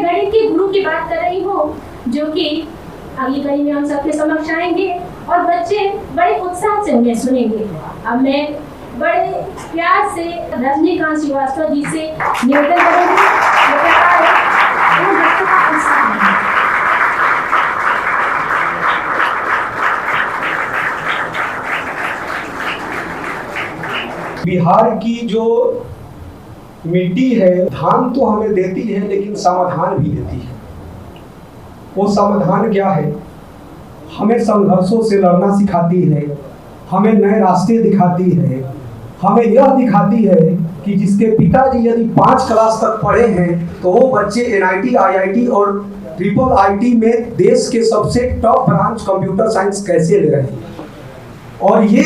गणित के गुरु की बात कर रही हूँ, जो कि अगली कड़ी में हम सबके समक्ष आएंगे और बच्चे बड़े उत्साह से उन्हें सुनेंगे। अब मैं बड़े प्यार से रजनीकांत श्रीवास्तव जी से निवेदन करूंगी बिहार की जो मिट्टी है, धान तो हमें देती है लेकिन समाधान भी देती है। वो समाधान क्या है? हमें संघर्षों से लड़ना सिखाती है, हमें नए रास्ते दिखाती है, हमें यह दिखाती है कि जिसके पिताजी यदि 5 क्लास तक पढ़े हैं तो वो बच्चे NIT, IIT और IIIT में देश के सबसे टॉप ब्रांच कंप्यूटर साइंस कैसे ले रहे हैं। और ये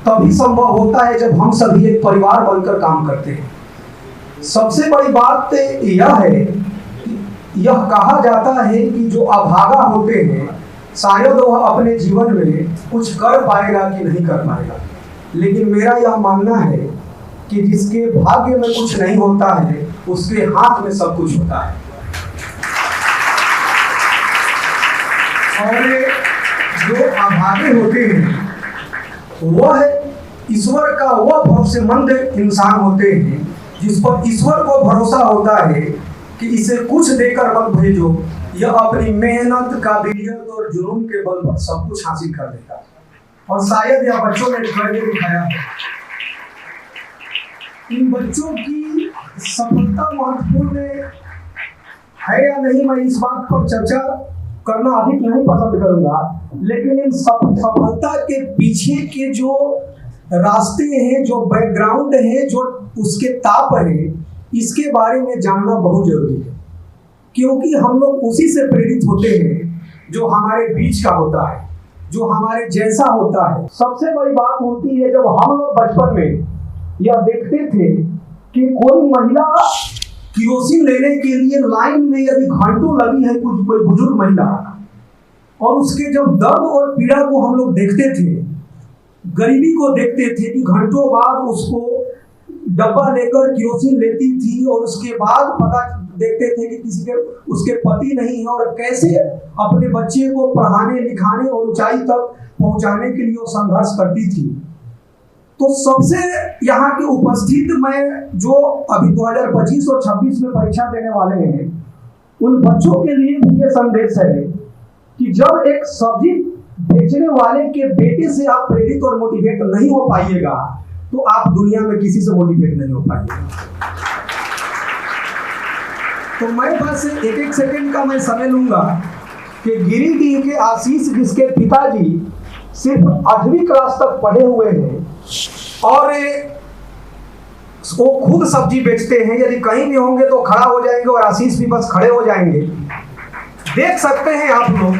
तभी संभव होता है जब हम सभी एक परिवार बनकर काम करते हैं। सबसे बड़ी बात यह है, यह कहा जाता है कि जो अभागा होते हैं शायद वह अपने जीवन में कुछ कर पाएगा कि नहीं कर पाएगा, लेकिन मेरा यह मानना है कि जिसके भाग्य में कुछ नहीं होता है उसके हाथ में सब कुछ होता है। और जो अभागे होते हैं वह ईश्वर का वह भरोसेमंद इंसान होते हैं जिस पर ईश्वर को भरोसा होता है कि इसे कुछ देकर मत भेजो, यह अपनी मेहनत, काबिलियत और जुनून के बल पर सब कुछ हासिल कर देता है। और शायद यह बच्चों ने करके दिखाया है। इन बच्चों की सफलता महत्वपूर्ण है या नहीं, मैं इस बात पर चर्चा करना अधिक नहीं पसंद करूंगा, लेकिन इन सफलता के पीछे के जो रास्ते हैं, जो बैकग्राउंड है, जो उसके ताप है, इसके बारे में जानना बहुत जरूरी है, क्योंकि हम लोग उसी से प्रेरित होते हैं जो हमारे बीच का होता है, जो हमारे जैसा होता है। सबसे बड़ी बात होती है जब हम लोग बचपन में यह देखते थे कि कोई महिला केरोसिन लेने के लिए लाइन में यदि घंटों लगी है, कोई बुजुर्ग महिला, और उसके जब दर्द और पीड़ा को हम लोग देखते थे, गरीबी को देखते थे कि घंटों बाद उसको डब्बा लेकर केरोसिन लेती थी और उसके बाद पता देखते थे कि किसी के उसके पति नहीं है, और कैसे अपने बच्चे को पढ़ाने लिखाने और ऊंचाई तक पहुंचाने के लिए वो संघर्ष करती थी। तो सबसे यहाँ के उपस्थित मैं जो अभी 2025 और 26 में परीक्षा देने वाले हैं, उन बच्चों के लिए भी ये संदेश है कि जब एक सब्जी बेचने वाले के बेटे से आप प्रेरित और मोटिवेट नहीं हो पाइएगा तो आप दुनिया में किसी से मोटिवेट नहीं हो पाइएगा। तो मैं बस एक सेकंड का मैं समय लूंगा कि गिरिडीह के आशीष, जिसके पिताजी सिर्फ 8वीं क्लास तक पढ़े हुए हैं और वो खुद सब्जी बेचते हैं, यदि कहीं भी होंगे तो खड़ा हो जाएंगे और आशीष भी बस खड़े हो जाएंगे। देख सकते हैं आप लोग,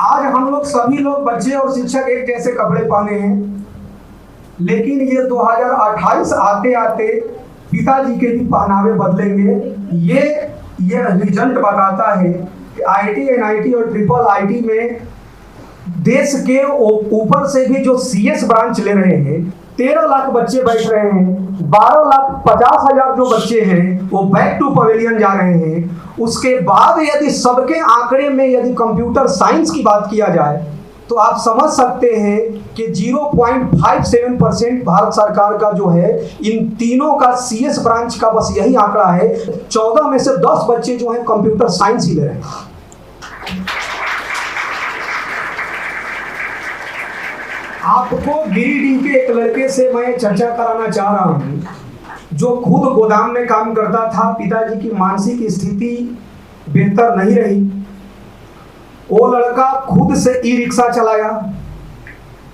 आज हम लोग सभी लोग बच्चे और शिक्षक एक जैसे कपड़े पहने हैं, लेकिन ये 2028 आते आते पिताजी के भी पहनावे बदलेंगे। ये रिजल्ट बताता है कि IIT, NIT और IIIT में देश के ऊपर से भी जो CS ब्रांच ले रहे हैं, 13 लाख बच्चे बैठ रहे हैं, 12,50,000 जो बच्चे हैं वो बैक टू पवेलियन जा रहे हैं। उसके बाद यदि सबके आंकड़े में यदि कंप्यूटर साइंस की बात किया जाए तो आप समझ सकते हैं कि 0.57% भारत सरकार का जो है, इन तीनों का CS ब्रांच का बस यही आंकड़ा है। 14 में से 10 बच्चे जो हैं कंप्यूटर साइंस ही ले रहे हैं। आपको गिरिडीह के एक लड़के से मैं चर्चा कराना चाह रहा हूँ, जो खुद गोदाम में काम करता था। पिताजी की मानसिक स्थिति बेहतर नहीं रही। वो लड़का खुद से ई-रिक्शा चलाया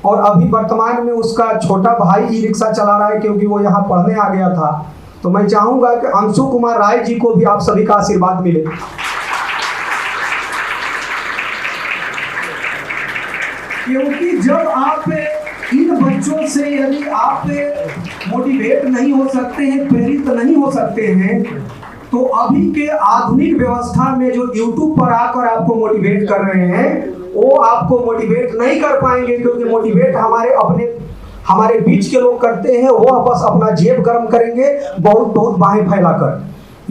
और अभी वर्तमान में उसका छोटा भाई ई-रिक्शा चला रहा है, क्योंकि वो यहाँ पढ़ने आ गया था। तो मैं चाहूंगा कि अंशु कुमार राय जी को भी आप सभी का आशीर्वाद मिले। क्योंकि जब आप इन बच्चों से यदि आप मोटिवेट नहीं हो सकते हैं, प्रेरित नहीं हो सकते हैं, तो अभी के आधुनिक व्यवस्था में जो YouTube पर आकर आपको मोटिवेट कर रहे हैं, वो आपको मोटिवेट नहीं कर पाएंगे, क्योंकि मोटिवेट हमारे बीच के लोग करते हैं। वो बस अपना जेब गर्म करेंगे बहुत बहुत बाहें फैलाकर।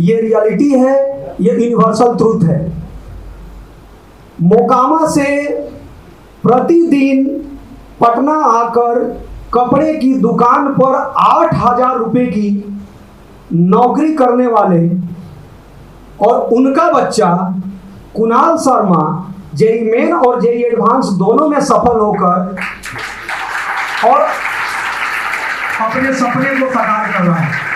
ये रियलिटी है, ये यूनिवर्सल ट्रूथ है। मोकामा से प्रतिदिन पटना आकर कपड़े की दुकान पर 8,000 रुपए की नौकरी करने वाले और उनका बच्चा कुणाल शर्मा जेई मेन और जेई एडवांस दोनों में सफल होकर और अपने सपने को साकार कर रहा है।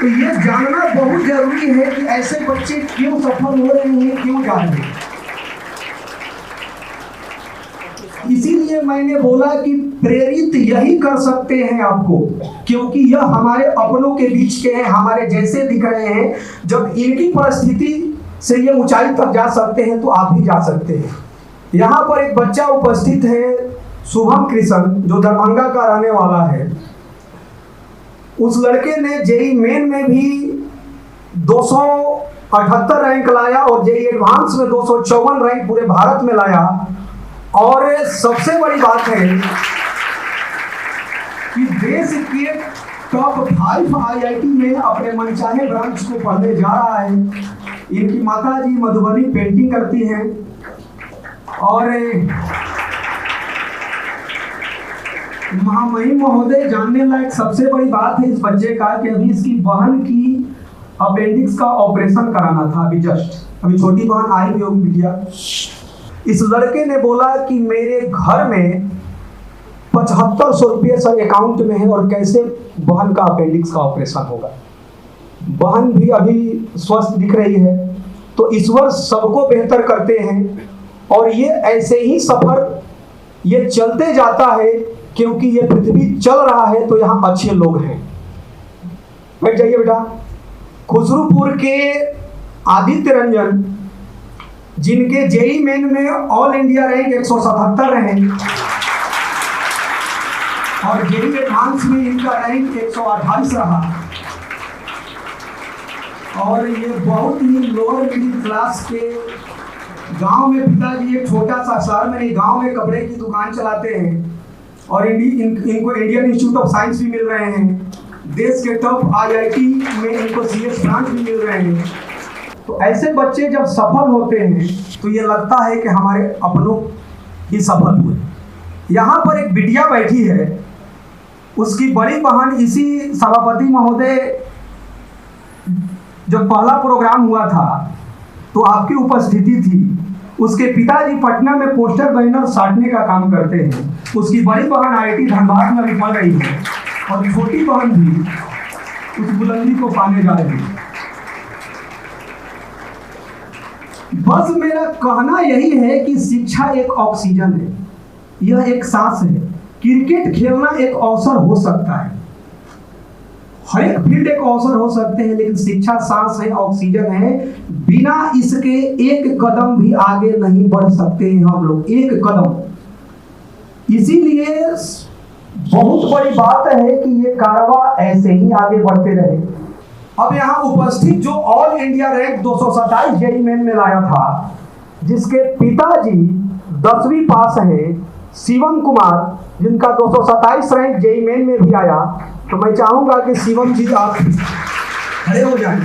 तो ये जानना बहुत जरूरी है कि ऐसे बच्चे क्यों सफल हो रहे हैं, क्यों जा रहे हैं। इसीलिए मैंने बोला कि प्रेरित यही कर सकते हैं आपको, क्योंकि यह हमारे अपनों के बीच के हैं, हमारे जैसे दिख रहे हैं। जब इनकी परिस्थिति से ये ऊंचाई तक जा सकते हैं तो आप भी जा सकते हैं। यहाँ पर एक बच्चा उपस्थित है, शुभम कृष्ण, जो दरभंगा का रहने वाला है। उस लड़के ने जेई मेन में भी 278 रैंक लाया और जेई एडवांस में 254 रैंक पूरे भारत में लाया। और सबसे बड़ी बात है कि देश के टॉप 5 IIT में अपने मनचाहे ब्रांच को पढ़ने जा रहा है। इनकी माता जी मधुबनी पेंटिंग करती हैं और महामहिम महोदय, जानने लायक सबसे बड़ी बात है इस बच्चे का कि अभी इसकी बहन की अपेंडिक्स का ऑपरेशन कराना था। अभी छोटी बहन आई भी होगी बिटिया। इस लड़के ने बोला कि मेरे घर में 7500 रुपये सर अकाउंट में है और कैसे बहन का अपेंडिक्स का ऑपरेशन होगा। बहन भी अभी स्वस्थ दिख रही है। तो ईश्वर सबको बेहतर करते हैं और ये ऐसे ही सफर ये चलते जाता है, क्योंकि ये पृथ्वी चल रहा है तो यहाँ अच्छे लोग हैं। बैठ जाइए बेटा। खुसरूपुर के आदित्य रंजन, जिनके जेई मेन में ऑल इंडिया रैंक 177 रहे और जेई एडवांस में इनका रैंक 128 रहा। और ये बहुत ही लोअर मिडिल क्लास के गांव में, पिताजी एक छोटा सा शहर में नहीं गांव में कपड़े की दुकान चलाते हैं और इनको इंडियन इंस्टीट्यूट ऑफ साइंस भी मिल रहे हैं। देश के टॉप IIT में इनको CS ब्रांच भी मिल रहे हैं। तो ऐसे बच्चे जब सफल होते हैं तो ये लगता है कि हमारे अपनों ही सफल हुए। यहाँ पर एक बिटिया बैठी है, उसकी बड़ी बहन इसी सभापति महोदय जब पहला प्रोग्राम हुआ था तो आपकी उपस्थिति थी। उसके पिताजी पटना में पोस्टर बैनर साटने का काम करते हैं। उसकी बड़ी बहन IIT धनबाद में भी पढ़ रही है और छोटी बहन भी उस बुलंदी को पाने जा रही है। बस मेरा कहना यही है कि शिक्षा एक ऑक्सीजन है, यह एक सांस है। क्रिकेट खेलना एक अवसर हो सकता है, हर एक फील्ड एक अवसर हो सकते हैं, लेकिन शिक्षा सांस है, ऑक्सीजन है। बिना इसके एक कदम भी आगे नहीं बढ़ सकते हैं हम लोग, एक कदम। इसीलिए बहुत बड़ी बात है कि ये कारवां ऐसे ही आगे बढ़ते रहे। अब यहाँ उपस्थित जो all India rank 227 JEE Main में लाया था, जिसके पिताजी 10वीं पास है, शिवम कुमार, जिनका 227 रैंक जेई मेन में भी आया, तो मैं चाहूंगा कि शिवम जी आप खड़े हो जाएं।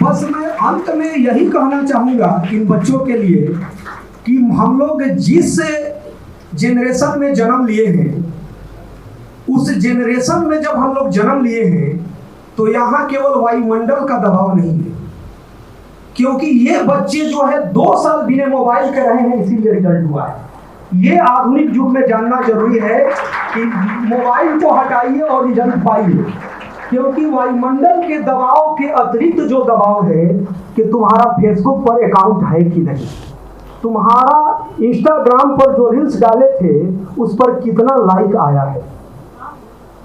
बस मैं अंत में यही कहना चाहूंगा इन बच्चों के लिए कि हम लोग जिस जेनरेशन में जन्म लिए हैं, उस जेनरेशन में जब हम लोग जन्म लिए हैं तो यहाँ केवल वायुमंडल का दबाव नहीं है, क्योंकि ये बच्चे जो है 2 साल बिना मोबाइल के रहे हैं, इसीलिए रिजल्ट हुआ है। ये आधुनिक युग में जानना जरूरी है कि मोबाइल को हटाइए और रिजल्ट पाइए, क्योंकि वायुमंडल के दबाव के अतिरिक्त जो दबाव है कि तुम्हारा फेसबुक पर अकाउंट है कि नहीं, तुम्हारा इंस्टाग्राम पर जो रील्स डाले थे उस पर कितना लाइक आया है।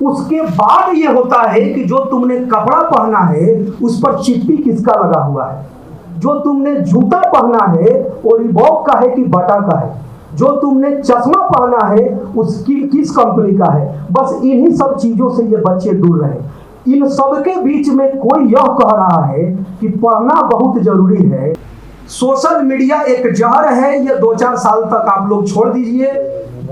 उसके बाद ये होता है कि जो तुमने कपड़ा पहना है उस पर चिट्ठी किसका लगा हुआ है, जो तुमने जूता पहना है वो रिबॉक का है कि बाटा का है, जो तुमने चश्मा पहना है उसकी किस कंपनी का है। बस इन्हीं सब चीजों से ये बच्चे दूर रहे। इन सब के बीच में कोई यह कह रहा है कि पढ़ना बहुत जरूरी है। सोशल मीडिया एक जहर है, ये 2-4 साल तक आप लोग छोड़ दीजिए,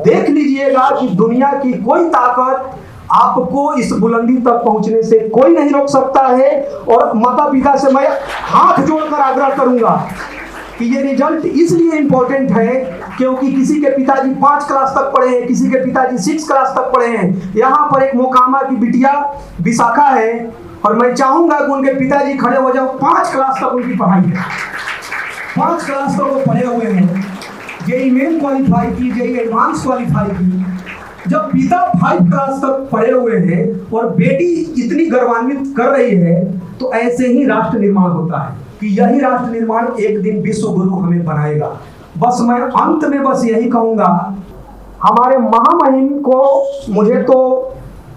देख लीजिएगा कि दुनिया की कोई ताकत आपको इस बुलंदी तक पहुंचने से कोई नहीं रोक सकता है। और माता पिता से मैं हाथ जोड़कर आग्रह करूंगा कि ये रिजल्ट इसलिए इम्पोर्टेंट है क्योंकि किसी के पिताजी 5 क्लास तक पढ़े हैं, किसी के पिताजी 6 क्लास तक पढ़े हैं। यहाँ पर एक मोकामा की बिटिया विशाखा है और मैं चाहूंगा कि उनके पिताजी खड़े हो जाओ। 5 क्लास तक उनकी पढ़ाई है, 5 क्लास तक वो पढ़े हुए हैं। जेईई मेन क्वालिफाई की, जेईई एडवांस क्वालिफाई की। जब पिता 5 क्लास तक पढ़े हुए हैं और बेटी इतनी गौरवान्वित कर रही है तो ऐसे ही राष्ट्र निर्माण होता है कि यही राष्ट्र निर्माण एक दिन विश्व गुरु हमें बनाएगा। बस मैं अंत में बस यही कहूंगा, हमारे महामहिम को मुझे तो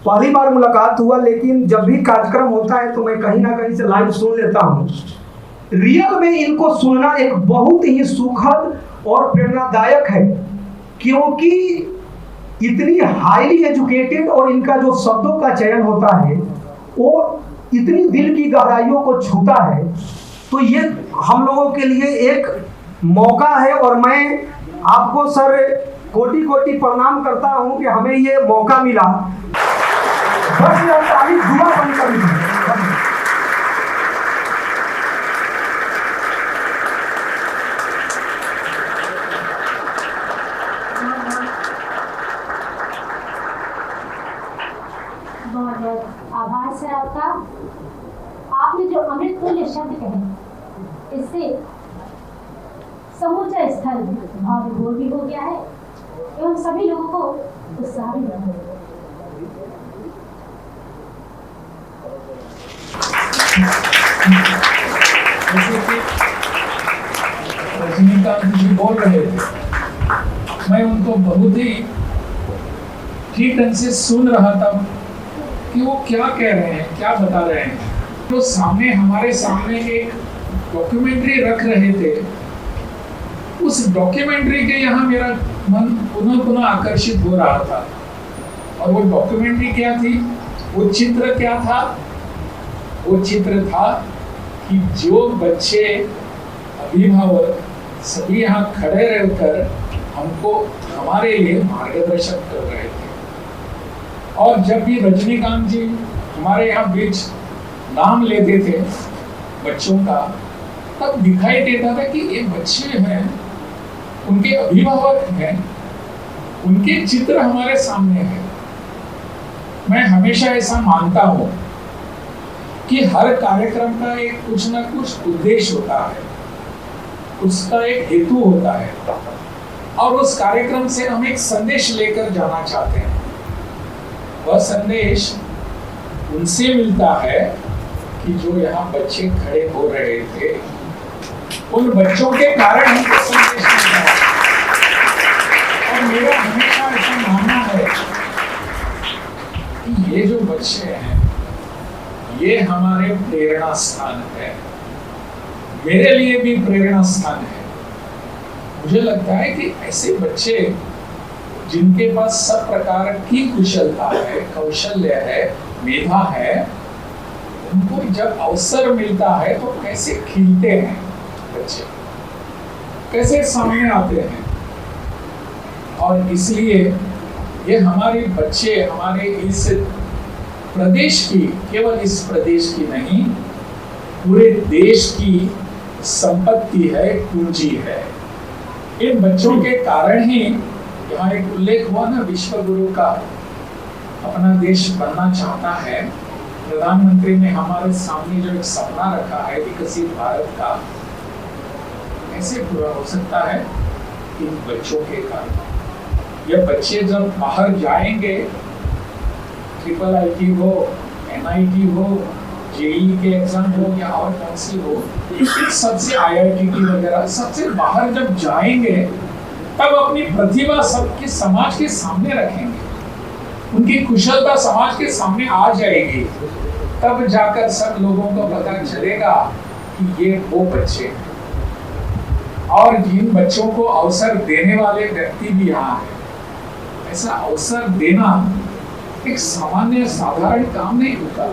पहली बार मुलाकात हुआ, लेकिन जब भी कार्यक्रम होता है तो मैं कहीं ना कहीं से लाइव सुन लेता हूँ। रियल में इनको सुनना एक बहुत ही सुखद और प्रेरणादायक है क्योंकि इतनी हाईली एजुकेटेड और इनका जो शब्दों का चयन होता है वो इतनी दिल की गहराइयों को छूता है। तो ये हम लोगों के लिए एक मौका है और मैं आपको सर कोटि कोटि प्रणाम करता हूं कि हमें ये मौका मिला। बस दुआ बनकर बहुत बहुत आभार सर आपका। आपने जो अमृत तुल्य शब्द कहे इससे समूचा स्थल भाव विभोर भी हो गया है एवं सभी लोगों को उत्साह भी मिला है। जैसे कि रजनीकांत जी बोल रहे थे, मैं उनको बहुत ही ठीक ढंग से सुन रहा था कि वो क्या कह रहे हैं, क्या बता रहे हैं। तो सामने हमारे सामने एक डॉक्यूमेंट्री रख रहे थे। उस डॉक्यूमेंट्री के यहाँ मेरा मन पुनः पुनः आकर्षित हो रहा था। और वो डॉक्यूमेंट्री क्या थी, वो चित्र क्या था? वो चित्र था कि जो बच्चे अभिभावक सभी यहाँ खड़े रहकर हमको हमारे लिए मार्गदर्शन कर रहे थे। और जब भी रजनीकांत जी हमारे यहाँ बीच नाम लेते थे बच्चों का, तब दिखाई देता था कि ये बच्चे हैं, उनके अभिभावक हैं, उनके चित्र हमारे सामने हैं। मैं हमेशा ऐसा मानता हूँ कि हर कार्यक्रम का एक कुछ ना कुछ उद्देश्य होता है, उसका एक हेतु होता है और उस कार्यक्रम से हम एक संदेश लेकर जाना चाहते हैं। वह संदेश उनसे मिलता है कि जो यहाँ बच्चे खड़े हो रहे थे, उन बच्चों के कारण हमको संदेश मिलता है। और मेरा हमेशा ऐसा मानना है कि ये जो बच्चे हैं ये हमारे प्रेरणा स्थान है, मेरे लिए भी प्रेरणा स्थान है। मुझे लगता है कि ऐसे बच्चे जिनके पास सब प्रकार की कुशलता है, कौशल्य है, मेधा है, उनको जब अवसर मिलता है तो कैसे खिलते हैं बच्चे, कैसे सामने आते हैं। और इसलिए ये हमारे बच्चे हमारे इस प्रदेश की, केवल इस प्रदेश की नहीं, पूरे देश की संपत्ति है, पूंजी है। इन बच्चों के कारण ही यहाँ एक उल्लेख हुआ ना, विश्व गुरु का अपना देश बनना चाहता है। प्रधानमंत्री ने हमारे सामने जो एक सपना रखा है विकसित भारत का, ऐसे पूरा हो सकता है इन बच्चों के कारण। ये बच्चे जब बाहर जाएंगे, IIIT हो, NIT हो, जेईई के एग्जाम हो या और कौन सी हो, सबसे IIT वगैरह सबसे बाहर जब जाएंगे तब अपनी प्रतिभा सबके समाज के सामने रखेंगे, उनकी कुशलता समाज के सामने आ जाएगी। तब जाकर सब लोगों को पता चलेगा कि ये वो बच्चे हैं। और जिन बच्चों को अवसर देने वाले व्यक्ति भी यहाँ हैं। ऐसा अवसर देना एक सामान्य साधारण काम नहीं होता।